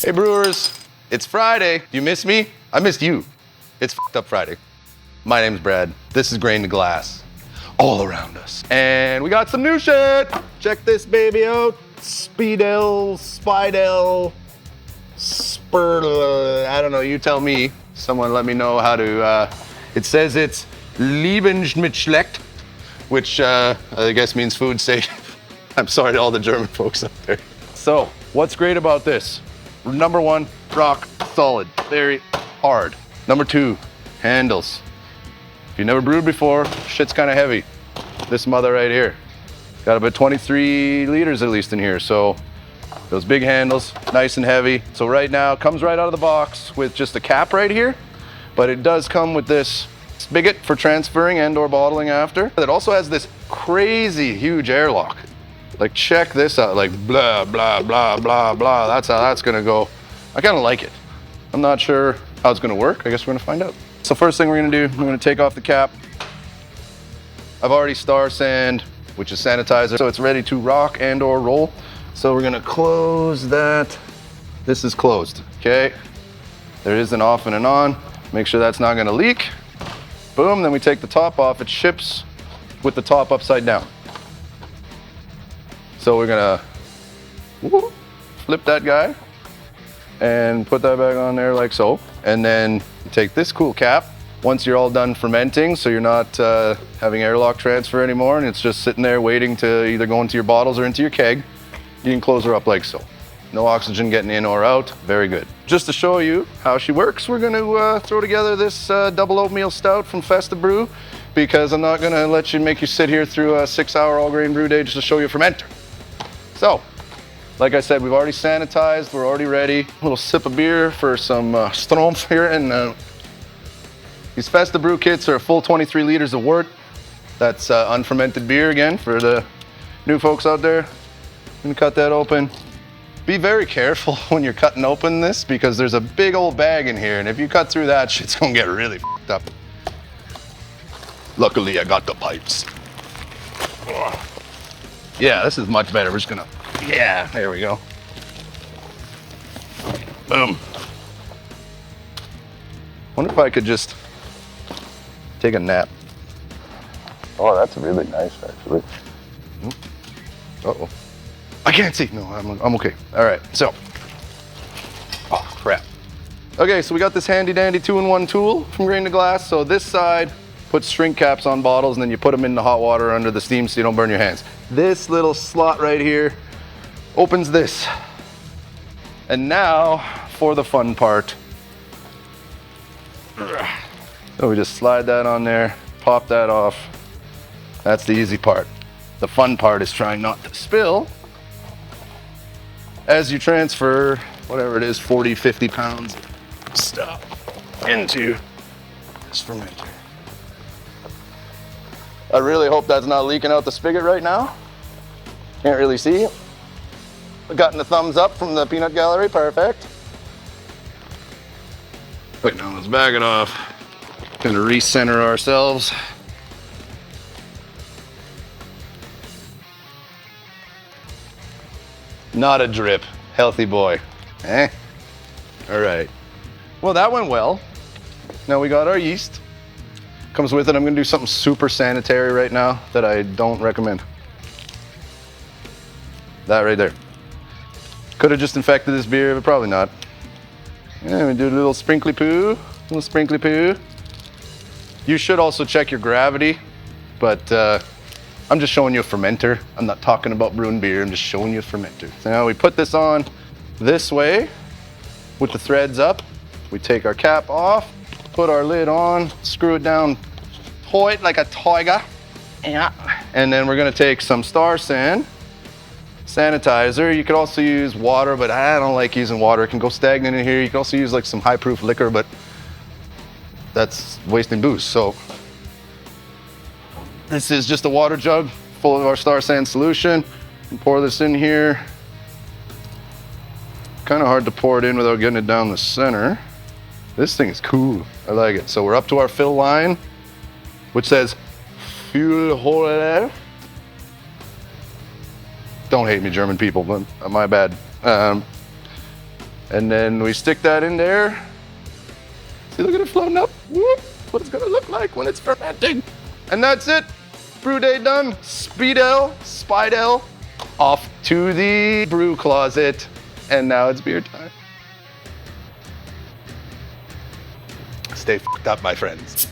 Hey brewers, it's Friday. You miss me? I missed you. It's F***ed Up Friday. My name's Brad. This is Grain to Glass. All around us. And we got some new shit. Check this baby out. Speidel, I don't know, you tell me. Someone let me know how to, it says it's Lebensmittelschlecht, which I guess means food safe. I'm sorry to all the German folks out there. So, what's great about this? Number one, rock solid, very hard. Number two, handles. If you never brewed before, shit's kind of heavy. This mother right here. Got about 23 liters at least in here, so those big handles, nice and heavy. So right now, it comes right out of the box with just a cap right here, but it does come with this spigot for transferring and or bottling after. It also has this crazy huge airlock. Like check this out, like blah, blah, blah, blah, blah. That's how that's gonna go. I kinda like it. I'm not sure how it's gonna work. I guess we're gonna find out. So first thing we're gonna do, we're gonna take off the cap. I've already star sand, which is sanitizer, so it's ready to rock and or roll. So we're gonna close that. This is closed, okay? There is an off and an on. Make sure that's not gonna leak. Boom, then we take the top off. It ships with the top upside down. So we're gonna flip that guy and put that back on there like so. And then you take this cool cap. Once you're all done fermenting, so you're not having airlock transfer anymore, and it's just sitting there waiting to either go into your bottles or into your keg, you can close her up like so. No oxygen getting in or out, very good. Just to show you how she works, we're gonna throw together this double oatmeal stout from Festa Brew, because I'm not gonna make you sit here through a 6-hour all grain brew day just to show you a fermenter. So, like I said, we've already sanitized, we're already ready. A little sip of beer for some Strompf here, and these Festa Brew kits are a full 23 liters of wort. That's unfermented beer again for the new folks out there. I'm gonna cut that open. Be very careful when you're cutting open this, because there's a big old bag in here, and if you cut through that, shit's gonna get really f***ed up. Luckily, I got the pipes. Yeah, this is much better. We're just gonna, yeah, there we go. Boom. Wonder if I could just take a nap. Oh, that's really nice, actually. Uh-oh. I can't see. No, I'm okay. All right, so. Oh, crap. Okay, so we got this handy dandy 2-in-1 tool from Grain to Glass. So this side puts shrink caps on bottles, and then you put them in the hot water under the steam so you don't burn your hands. This little slot right here opens this. And now for the fun part. So we just slide that on there, pop that off. That's the easy part. The fun part is trying not to spill as you transfer whatever it is, 40, 50 pounds of stuff into this fermenter. I really hope that's not leaking out the spigot right now. Can't really see. I've gotten the thumbs up from the peanut gallery, perfect. Right now, let's back it off. Gonna recenter ourselves. Not a drip, healthy boy. Eh? All right. Well, that went well. Now we got our yeast. Comes with it. I'm gonna do something super sanitary right now that I don't recommend. That right there. Could have just infected this beer, but probably not. Yeah, we do a little sprinkly poo, You should also check your gravity, but I'm just showing you a fermenter. I'm not talking about brewing beer, I'm just showing you a fermenter. So now we put this on this way with the threads up. We take our cap off, put our lid on, screw it down tight like a tiger. Yeah. And then we're gonna take some star sand, sanitizer. You could also use water, but I don't like using water. It can go stagnant in here. You can also use like some high proof liquor, but that's wasting booze. So this is just a water jug full of our star sand solution. And pour this in here. Kind of hard to pour it in without getting it down the center. This thing is cool. I like it. So we're up to our fill line, which says Füllhöhe. Don't hate me, German people, but my bad. And then we stick that in there. See, look at it floating up. Whoop, what it's gonna look like when it's fermenting. And that's it. Brew day done. Speidel, off to the brew closet. And now it's beer time. Stay f***ed up, my friends.